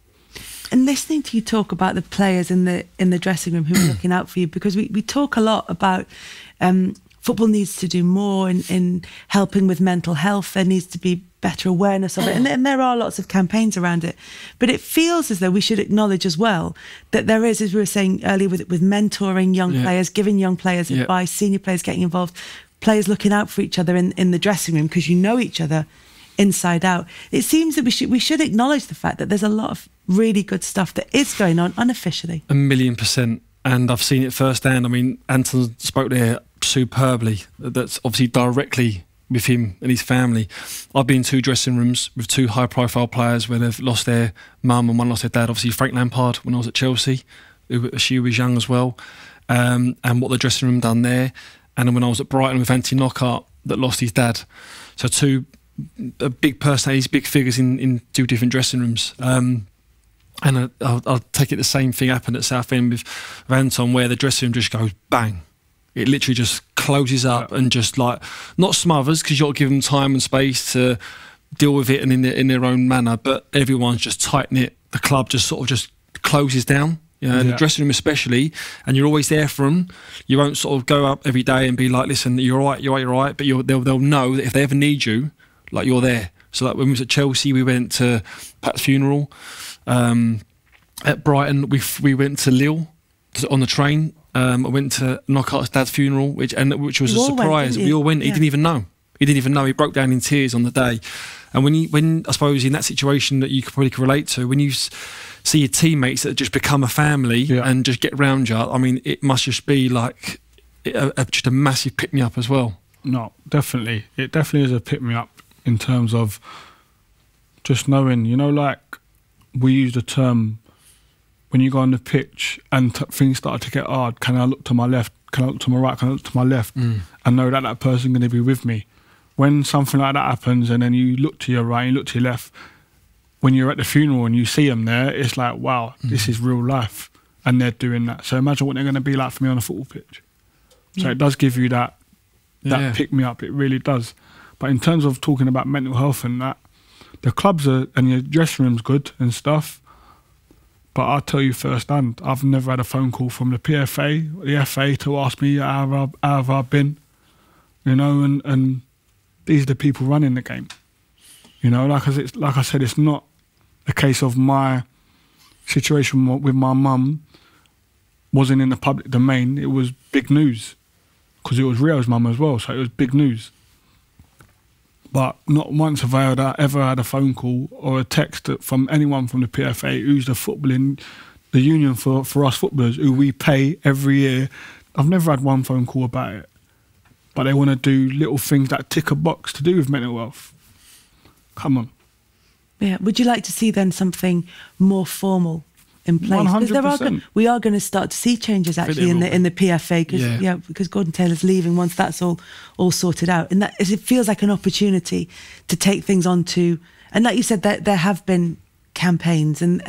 And listening to you talk about the players in the dressing room who are looking out for you, because we talk a lot about football needs to do more in helping with mental health. There needs to be better awareness of it, and there are lots of campaigns around it. But it feels as though we should acknowledge as well that there is, as we were saying earlier, with mentoring young players, giving young players advice, senior players getting involved, players looking out for each other in the dressing room because you know each other inside out. It seems that we should acknowledge the fact that there's a lot of really good stuff that is going on unofficially. 1,000,000%. And I've seen it firsthand. I mean, Anton spoke there superbly. That's obviously directly with him and his family. I've been in 2 dressing rooms with 2 high-profile players where they've lost their mum and one lost their dad. Obviously, Frank Lampard, when I was at Chelsea, she was young as well, and what the dressing room done there. and then when I was at Brighton with Anthony Knockaert that lost his dad. So two big personalities, big figures in two different dressing rooms. And I'll take it the same thing happened at Southend with Anton, where the dressing room just goes bang. It literally just closes up and just like, not smothers, because you've got to give them time and space to deal with it and in their own manner, but everyone's just tight-knit. The club just sort of just closes down, you know, the dressing room especially, and you're always there for them. You won't sort of go up every day and be like, listen, you're all right, but they'll know that if they ever need you, like, you're there. So like when we was at Chelsea, we went to Pat's funeral. At Brighton, we went to Lille on the train. I went to Knockaert's dad's funeral, which was a surprise. We all went. He didn't even know. He broke down in tears on the day. And when I suppose in that situation that you probably could relate to, when you see your teammates that just become a family and just get round you, I mean, it must just be like just a massive pick me up as well. No, definitely. It definitely is a pick me up in terms of just knowing, you know, like we use the term when you go on the pitch and things start to get hard, can I look to my left? Can I look to my right? Can I look to my left? And know that that person's going to be with me. When something like that happens and then you look to your right, you look to your left, when you're at the funeral and you see them there, it's like, wow, this is real life. And they're doing that. So imagine what they're going to be like for me on a football pitch. So it does give you that pick me up. It really does. But in terms of talking about mental health and that, the clubs are, and your dressing room's good and stuff. But I'll tell you firsthand, I've never had a phone call from the PFA, the FA, to ask me how have I been, you know, and these are the people running the game. You know, like I said, it's not a case of my situation with my mum wasn't in the public domain. It was big news because it was Rio's mum as well, so it was big news. But not once have I ever had a phone call or a text from anyone from the PFA, who's the union for us footballers, who we pay every year. I've never had one phone call about it. But they want to do little things that tick a box to do with mental health. Come on. Yeah. Would you like to see then something more formal in place? 100%. We are going to start to see changes actually in the PFA because Gordon Taylor's leaving once that's all sorted out, and that it feels like an opportunity to take things on to, and like you said, there have been campaigns and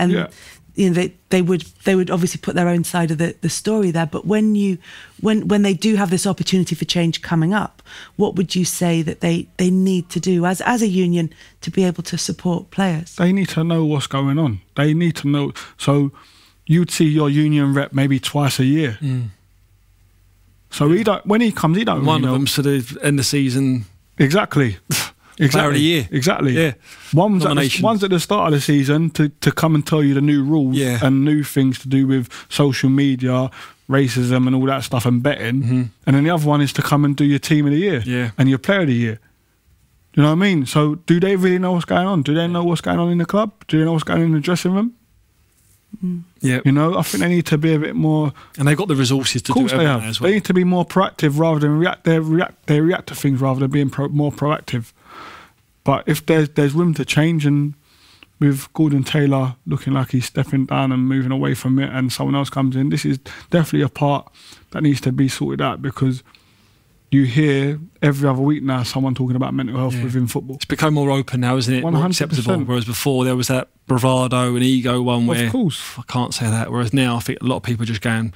you know they would obviously put their own side of the story there, but when they do have this opportunity for change coming up, what would you say that they need to do as a union to be able to support players? They need to know what's going on. They need to know. So you'd see your union rep maybe twice a year. So when he comes, he don't one really of know. them to the end of season. Exactly. Player of the year. Exactly. Yeah. One's at the start of the season to come and tell you the new rules and new things to do with social media, racism and all that stuff and betting. And then the other one is to come and do your team of the year and your player of the year. You know what I mean? So do they really know what's going on? Do they know what's going on in the club? Do they know what's going on in the dressing room? Yeah. You know, I think they need to be a bit more... And they've got the resources to do it as well. They need to be more proactive rather than react. They react to things rather than being more proactive. But if there's room to change, and with Gordon Taylor looking like he's stepping down and moving away from it and someone else comes in, this is definitely a part that needs to be sorted out, because you hear every other week now someone talking about mental health within football. It's become more open now, isn't it? 100%. More acceptable. Whereas before there was that bravado and ego one where, of course, I can't say that. Whereas now I think a lot of people are just going,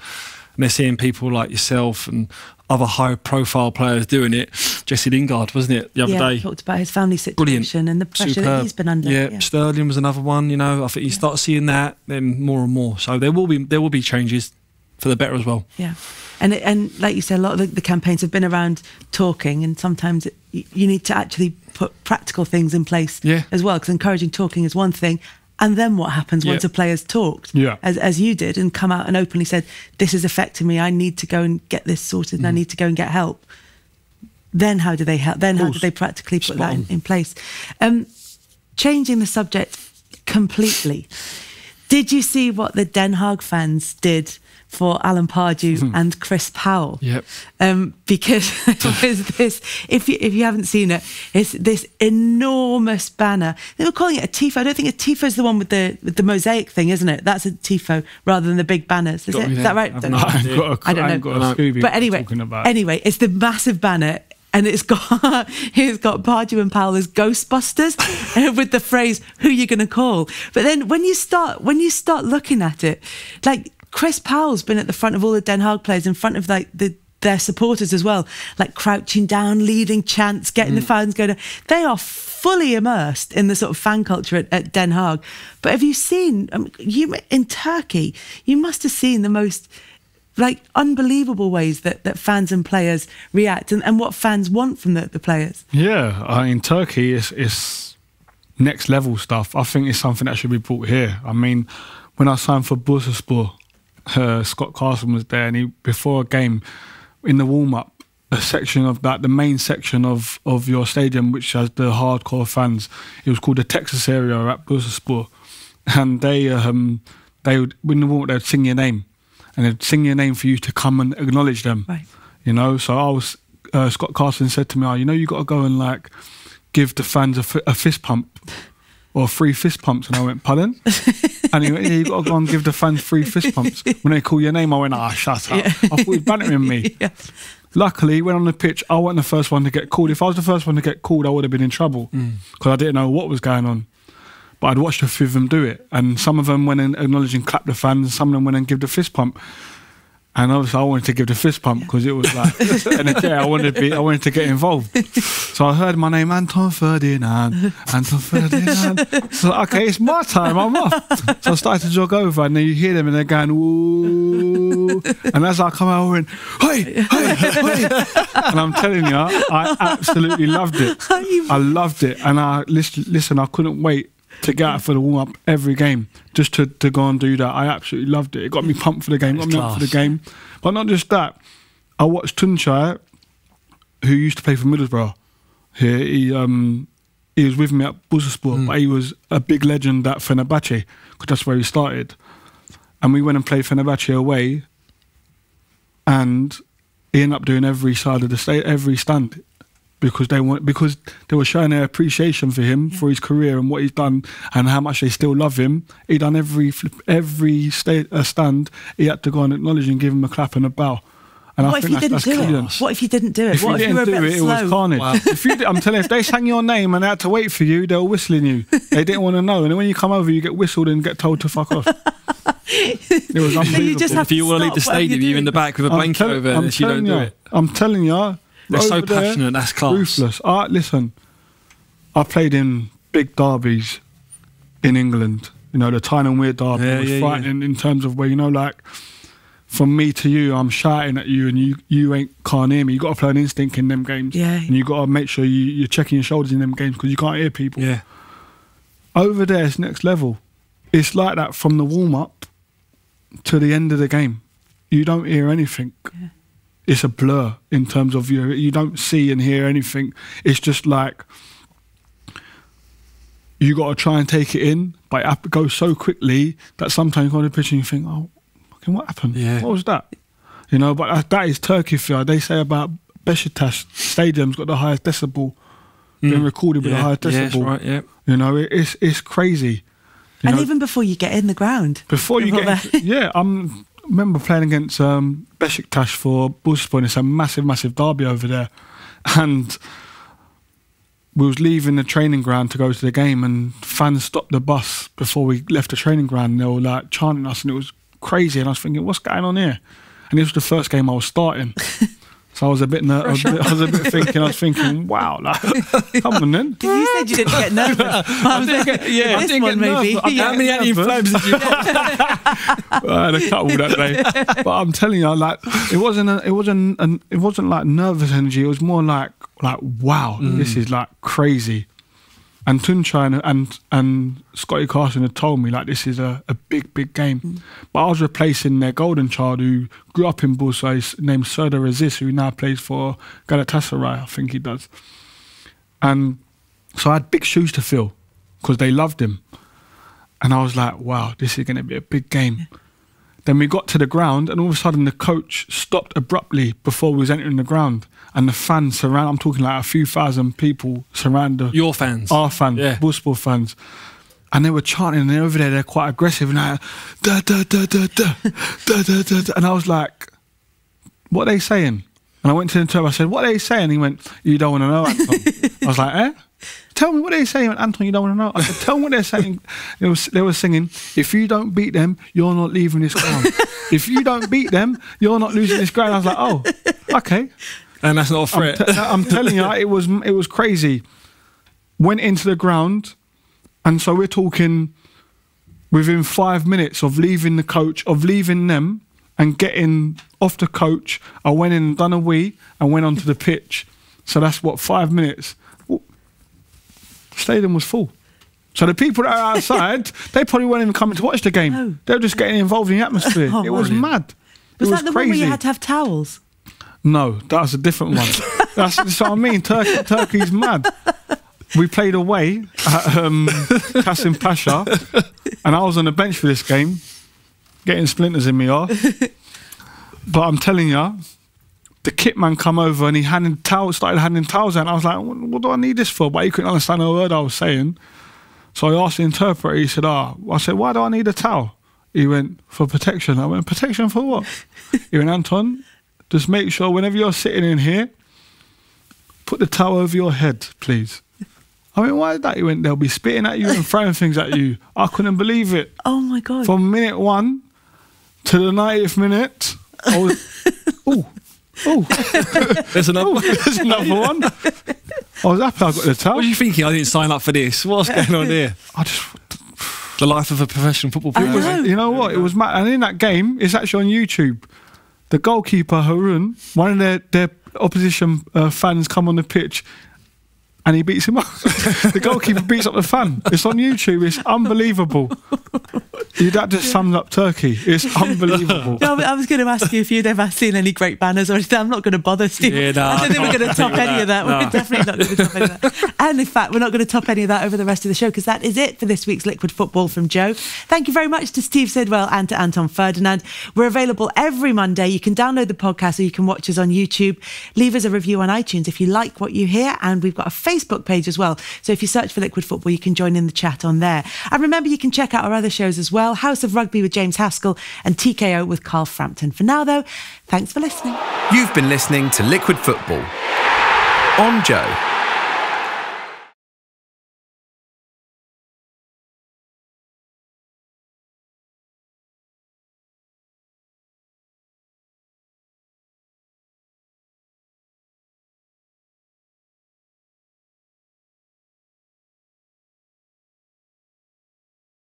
and they're seeing people like yourself and other high-profile players doing it. Jesse Lingard, wasn't it, the other day? Yeah, talked about his family situation and the pressure that he's been under. Yeah, Sterling was another one. You know, I think you start seeing that then more and more. So there will be changes for the better as well. Yeah, and like you said, a lot of the campaigns have been around talking, and sometimes you need to actually put practical things in place as well. Because encouraging talking is one thing. And then what happens once a player's talked, as you did, and come out and openly said, this is affecting me, I need to go and get this sorted and I need to go and get help. Then how do they help? Then how do they practically put that in place? Changing the subject completely. Did you see what the Den Haag fans did for Alan Pardew and Chris Powell. Yep. Because it's this, if you haven't seen it, it's this enormous banner. They were calling it a tifo. I don't think a tifo is the one with the mosaic thing, isn't it? That's a tifo rather than the big banners. Is that right? I don't know. I ain't got a Scooby. But anyway, it's the massive banner. And it's got Pardew and Powell as Ghostbusters with the phrase "Who you gonna call?" But then when you start looking at it, like Chris Powell's been at the front of all the Den Haag players, in front of like their supporters as well, like crouching down, leading chants, getting the fans going. They are fully immersed in the sort of fan culture at Den Haag. But have you seen you in Turkey? You must have seen the most like unbelievable ways that fans and players react and what fans want from the players. Yeah, in Turkey it's next level stuff. I think it's something that should be brought here. I mean, when I signed for Bursaspor, Scott Carson was there, and before a game, in the warm-up, a section of that, the main section of your stadium, which has the hardcore fans, it was called the Texas area at Bursaspor, and they would, in the warm-up, they'd sing your name. And they'd sing your name for you to come and acknowledge them. Right. You know, so I was, Scott Carson said to me, "Oh, you know, you got to go and like give the fans a fist pump or 3 fist pumps." And I went, "Pardon?" And he went, "Yeah, you got to go and give the fans 3 fist pumps." When they call your name, I went, shut up. Yeah. I thought he was bantering me. Yeah. Luckily, when on the pitch, I wasn't the first one to get called. If I was the first one to get called, I would have been in trouble because I didn't know what was going on. But I'd watched a few of them do it, and some of them went and acknowledge and clap the fans, and some of them went and give the fist pump. And obviously, I wanted to give the fist pump because it was like, and I wanted to get involved. So I heard my name, Anton Ferdinand. So okay, it's my time, I'm off. So I started to jog over, and then you hear them, and they're going, "Ooh!" And as I come out, I went, "Hey!" And I'm telling you, I absolutely loved it. I loved it, and I listen. I couldn't wait to get out for the warm-up every game, just to go and do that. I absolutely loved it. It got me pumped for the game, got me up for the game. But not just that, I watched Tunçay, who used to play for Middlesbrough here. He was with me at Bursaspor, but he was a big legend at Fenerbahce, because that's where he started. And we went and played Fenerbahce away, and he ended up doing every side of the state, every stand, because they were showing their appreciation for him, for his career and what he's done, and how much they still love him. He done every stand. He had to go and acknowledge and give him a clap and a bow. And what if you didn't do it? What if you didn't do it? What if you were a bit slow? It was carnage. Wow. I'm telling you, if they sang your name and they had to wait for you, they were whistling you. They didn't want to know. And then when you come over, you get whistled and get told to fuck off. It was unbelievable. If you want to leave the stadium, you're in the back with a blanket over and you don't do it. I'm telling you. They're so passionate, that's class. Ruthless. Listen, I played in big derbies in England. You know, the Tyne and Weir derby was frightening in terms of where, you know, like, from me to you, I'm shouting at you and you can't hear me. You got to play an instinct in them games. Yeah. And you got to make sure you're checking your shoulders in them games because you can't hear people. Yeah. Over there, it's next level. It's like that from the warm-up to the end of the game. You don't hear anything. Yeah. It's a blur in terms of you don't see and hear anything. It's just like you got to try and take it in, but it goes so quickly that sometimes you go on the pitch and you think, "Oh, fucking what happened? Yeah. What was that?" You know, but that is Turkey feel. They say about Beşiktaş stadium's got the highest decibel, been recorded with the highest decibel. Yeah, that's right, yeah. You know, it's crazy. And even before you get in the ground. Before you get in, yeah, I remember playing against Beşiktaş for Bursaspor, and it's a massive, massive derby over there. And we was leaving the training ground to go to the game, and fans stopped the bus before we left the training ground. And they were like chanting us, and it was crazy. And I was thinking, what's going on here? And this was the first game I was starting. So I was a bit nervous. I was thinking, wow, like, come on then. You said you didn't get nervous. I didn't get nervous. How many anti-inflammatories did you get? I had a couple that day. But I'm telling you, like, it wasn't like nervous energy. It was more like wow, this is like crazy. And Tunçay and Scotty Carson had told me, like, this is a big, big game. But I was replacing their golden child who grew up in Bursa, named Serdar Aziz, who now plays for Galatasaray, I think he does. And so I had big shoes to fill because they loved him. And I was like, wow, this is going to be a big game. Then we got to the ground, and all of a sudden the coach stopped abruptly before we was entering the ground. And the fans surround, I'm talking like a few thousand people surround your fans. Our fans, yeah. Bullsport fans. And they were chanting, and they're over there, they're quite aggressive. And like, da, da, da, da, da, da, da, da, da. And I was like, what are they saying? And I went to the interpreter, I said, what are they saying? He went, you don't want to know, Anton. I was like, eh? Tell me what they're saying. He went, Anton, you don't want to know. I said, tell me what they're saying. They were singing, if you don't beat them, you're not leaving this ground. If you don't beat them, you're not losing this ground. I was like, oh, okay. And that's not a threat. I'm telling you, it was crazy. Went into the ground, and so we're talking within 5 minutes of leaving the coach, of leaving them and getting off the coach, I went in and done a wee and went onto the pitch. So that's what, 5 minutes. Stadium was full. So the people that are outside, they probably weren't even coming to watch the game. No. They were just getting involved in the atmosphere. It was mad. Was that the crazy. One where you had to have towels? No, that was a different one. That's what I mean. Turkey's mad. We played away at Kasim Pasha, and I was on the bench for this game, getting splinters in my arse. But I'm telling you, the kit man come over and he started handing towels out. And I was like, what do I need this for? But he couldn't understand a word I was saying. So I asked the interpreter, he said, I said, why do I need a towel? He went, for protection. I went, protection for what? He went, Anton, just make sure whenever you're sitting in here, put the towel over your head, please. I went, why is that? He went, they'll be spitting at you and throwing things at you. I couldn't believe it. Oh my God. From minute 1 to the 90th minute, I was, There's another one. There's another one. I was happy I got the towel. What are you thinking? I didn't sign up for this. What's going on here? The life of a professional football player. You know what? It was mad. And in that game, it's actually on YouTube. The goalkeeper, Harun, one of their opposition fans come on the pitch and he beats him up. The goalkeeper beats up the fan. It's on YouTube. It's unbelievable. That just sums up Turkey. It's unbelievable. No, I was going to ask you if you'd ever seen any great banners or anything. I'm not going to bother, Steve. Yeah, no, I don't think we're going to top any of that. We're definitely not going to top any of that. And in fact, we're not going to top any of that over the rest of the show, because that is it for this week's Liquid Football from Joe. Thank you very much to Steve Sidwell and to Anton Ferdinand. We're available every Monday. You can download the podcast or you can watch us on YouTube. Leave us a review on iTunes if you like what you hear. And we've got a Facebook page as well. So if you search for Liquid Football, you can join in the chat on there. And remember, you can check out our other shows as well. House of Rugby with James Haskell and TKO with Carl Frampton. For now, though, thanks for listening. You've been listening to Liquid Football on Joe.